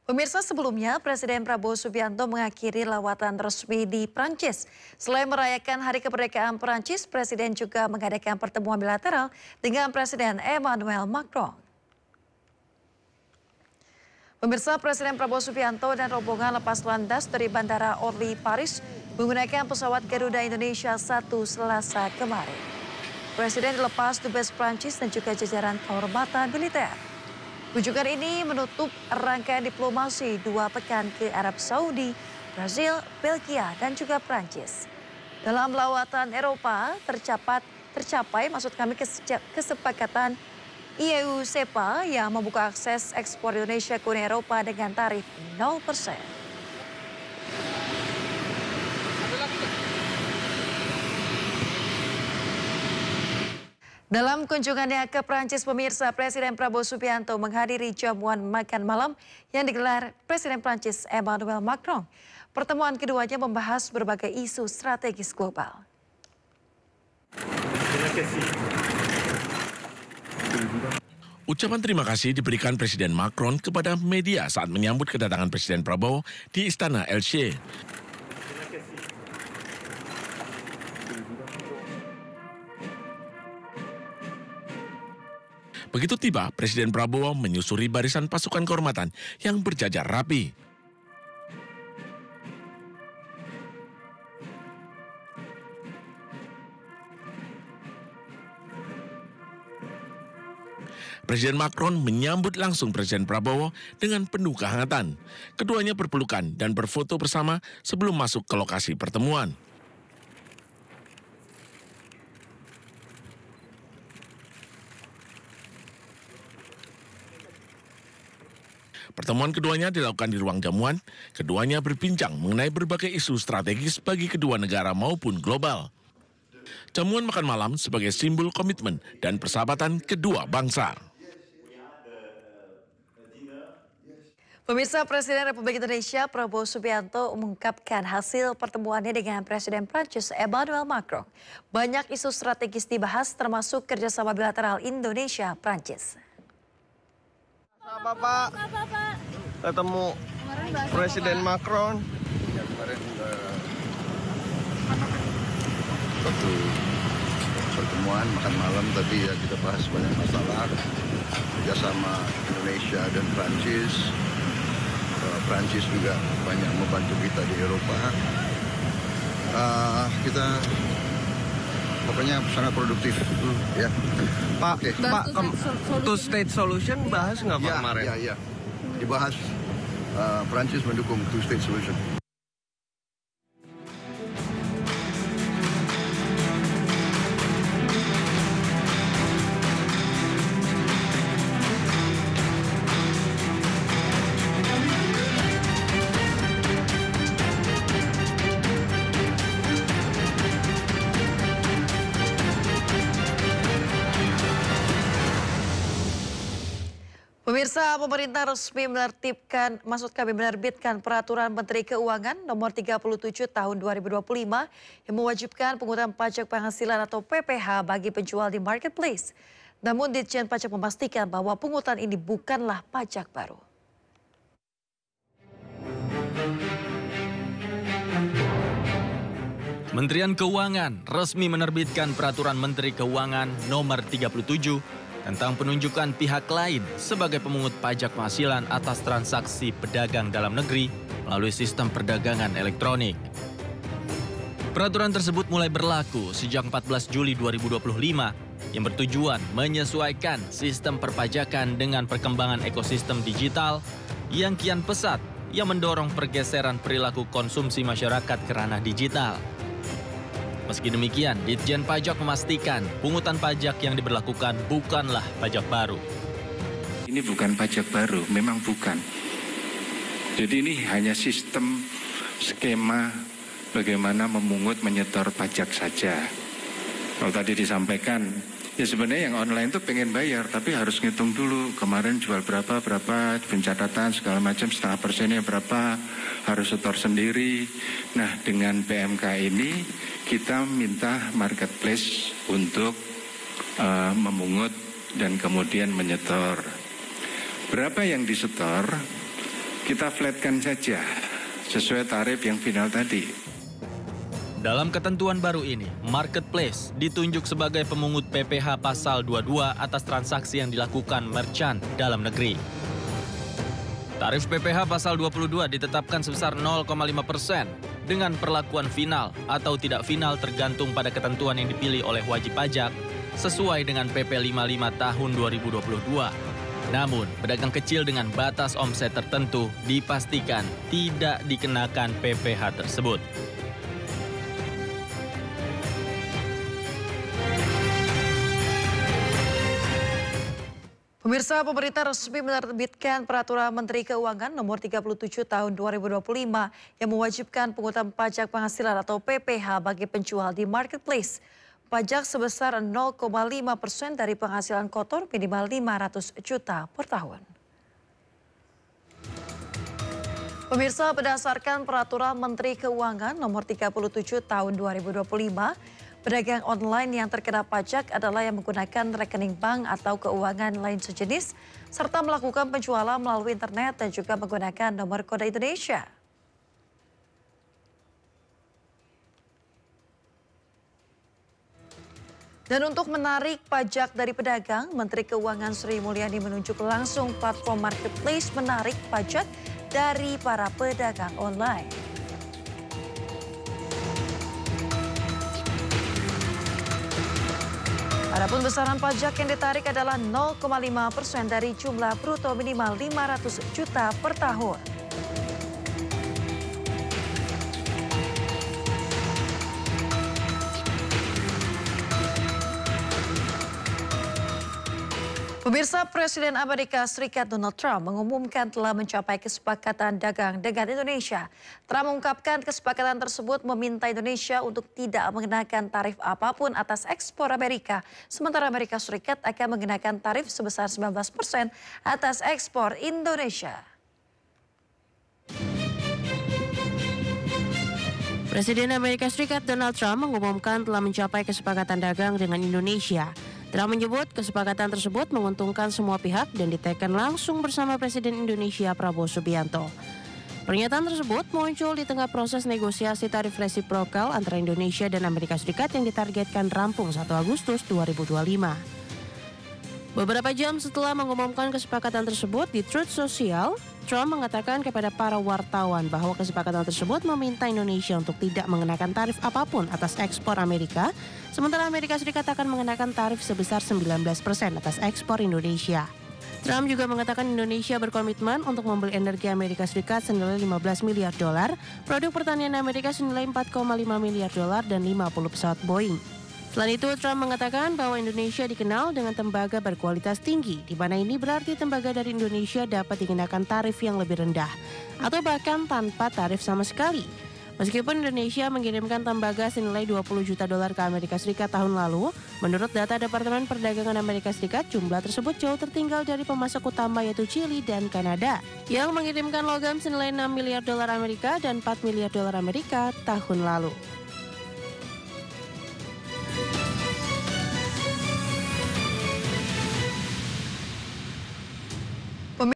Pemirsa, sebelumnya Presiden Prabowo Subianto mengakhiri lawatan resmi di Prancis. Selain merayakan Hari Kemerdekaan Prancis, Presiden juga mengadakan pertemuan bilateral dengan Presiden Emmanuel Macron. Pemirsa, Presiden Prabowo Subianto dan rombongan lepas landas dari Bandara Orly, Paris menggunakan pesawat Garuda Indonesia 1 Selasa kemarin. Presiden dilepas dubes Prancis dan juga jajaran kehormatan militer. Kunjungan ini menutup rangkaian diplomasi 2 pekan ke Arab Saudi, Brazil, Belgia, dan juga Prancis. Dalam lawatan Eropa tercapai kesepakatan EU-SEPA yang membuka akses ekspor Indonesia ke Uni Eropa dengan tarif 0%. Dalam kunjungannya ke Prancis, pemirsa, Presiden Prabowo Subianto menghadiri jamuan makan malam yang digelar Presiden Prancis Emmanuel Macron. Pertemuan keduanya membahas berbagai isu strategis global. Ucapan terima kasih diberikan Presiden Macron kepada media saat menyambut kedatangan Presiden Prabowo di Istana Elysee. Begitu tiba, Presiden Prabowo menyusuri barisan pasukan kehormatan yang berjajar rapi. Presiden Macron menyambut langsung Presiden Prabowo dengan penuh kehangatan. Keduanya berpelukan dan berfoto bersama sebelum masuk ke lokasi pertemuan. Pertemuan keduanya dilakukan di ruang jamuan. Keduanya berbincang mengenai berbagai isu strategis bagi kedua negara maupun global. Jamuan makan malam sebagai simbol komitmen dan persahabatan kedua bangsa. Pemirsa, Presiden Republik Indonesia Prabowo Subianto mengungkapkan hasil pertemuannya dengan Presiden Prancis Emmanuel Macron. Banyak isu strategis dibahas termasuk kerjasama bilateral Indonesia-Prancis. Bapak ketemu Presiden Macron. Kemarin satu pertemuan makan malam, tapi ya kita bahas banyak masalah kerjasama Indonesia dan Prancis. Prancis juga banyak membantu kita di Eropa. Kita pokoknya sangat produktif, ya. Pak, okay. Pak, two-state solution bahas nggak Pak kemarin? Ya. Dibahas. Prancis mendukung two-state solution. Pemirsa, pemerintah resmi menerbitkan Peraturan Menteri Keuangan Nomor 37 Tahun 2025 yang mewajibkan penggunaan pajak penghasilan atau PPh bagi penjual di marketplace. Namun Ditjen Pajak memastikan bahwa pungutan ini bukanlah pajak baru. Kementerian Keuangan resmi menerbitkan Peraturan Menteri Keuangan Nomor 37 tentang penunjukan pihak lain sebagai pemungut pajak penghasilan atas transaksi pedagang dalam negeri melalui sistem perdagangan elektronik. Peraturan tersebut mulai berlaku sejak 14 Juli 2025 yang bertujuan menyesuaikan sistem perpajakan dengan perkembangan ekosistem digital yang kian pesat yang mendorong pergeseran perilaku konsumsi masyarakat ke ranah digital. Meski demikian, Ditjen Pajak memastikan pungutan pajak yang diberlakukan bukanlah pajak baru. Ini bukan pajak baru, memang bukan. Jadi ini hanya sistem skema bagaimana memungut menyetor pajak saja. Kalau tadi disampaikan, ya sebenarnya yang online itu pengen bayar, tapi harus ngitung dulu. Kemarin jual berapa, pencatatan segala macam, setengah persennya berapa, harus setor sendiri. Nah, dengan PMK ini kita minta marketplace untuk memungut dan kemudian menyetor. Berapa yang disetor? kita flatkan saja sesuai tarif yang final tadi. Dalam ketentuan baru ini, marketplace ditunjuk sebagai pemungut PPh pasal 22 atas transaksi yang dilakukan merchant dalam negeri. Tarif PPh pasal 22 ditetapkan sebesar 0,5% dengan perlakuan final atau tidak final tergantung pada ketentuan yang dipilih oleh wajib pajak sesuai dengan PP 55 tahun 2022. Namun, pedagang kecil dengan batas omset tertentu dipastikan tidak dikenakan PPh tersebut. Pemirsa, pemerintah resmi menerbitkan Peraturan Menteri Keuangan Nomor 37 Tahun 2025 yang mewajibkan pungutan pajak penghasilan atau PPh bagi penjual di marketplace. Pajak sebesar 0,5% dari penghasilan kotor minimal 500 juta per tahun. Pemirsa, berdasarkan Peraturan Menteri Keuangan Nomor 37 Tahun 2025, pedagang online yang terkena pajak adalah yang menggunakan rekening bank atau keuangan lain sejenis, serta melakukan penjualan melalui internet dan juga menggunakan nomor kode Indonesia. Dan untuk menarik pajak dari pedagang, Menteri Keuangan Sri Mulyani menunjuk langsung platform marketplace menarik pajak dari para pedagang online. Adapun besaran pajak yang ditarik adalah 0,5% dari jumlah bruto minimal 500 juta per tahun. Pemirsa, Presiden Amerika Serikat Donald Trump mengumumkan telah mencapai kesepakatan dagang dengan Indonesia. Trump mengungkapkan kesepakatan tersebut meminta Indonesia untuk tidak mengenakan tarif apapun atas ekspor Amerika, sementara Amerika Serikat akan mengenakan tarif sebesar 19% atas ekspor Indonesia. Presiden Amerika Serikat Donald Trump mengumumkan telah mencapai kesepakatan dagang dengan Indonesia. Trump menyebut kesepakatan tersebut menguntungkan semua pihak dan ditekan langsung bersama Presiden Indonesia Prabowo Subianto. Pernyataan tersebut muncul di tengah proses negosiasi tarif resiprokal antara Indonesia dan Amerika Serikat yang ditargetkan rampung 1 Agustus 2025. Beberapa jam setelah mengumumkan kesepakatan tersebut di Truth Social, Trump mengatakan kepada para wartawan bahwa kesepakatan tersebut meminta Indonesia untuk tidak mengenakan tarif apapun atas ekspor Amerika, sementara Amerika Serikat akan mengenakan tarif sebesar 19% atas ekspor Indonesia. Trump juga mengatakan Indonesia berkomitmen untuk membeli energi Amerika Serikat senilai $15 miliar, produk pertanian Amerika senilai $4,5 miliar dan 50 pesawat Boeing. Selain itu, Trump mengatakan bahwa Indonesia dikenal dengan tembaga berkualitas tinggi, di mana ini berarti tembaga dari Indonesia dapat dikenakan tarif yang lebih rendah, atau bahkan tanpa tarif sama sekali. Meskipun Indonesia mengirimkan tembaga senilai $20 juta ke Amerika Serikat tahun lalu, menurut data Departemen Perdagangan Amerika Serikat, jumlah tersebut jauh tertinggal dari pemasok utama yaitu Chili dan Kanada, yang mengirimkan logam senilai $6 miliar Amerika dan $4 miliar Amerika tahun lalu.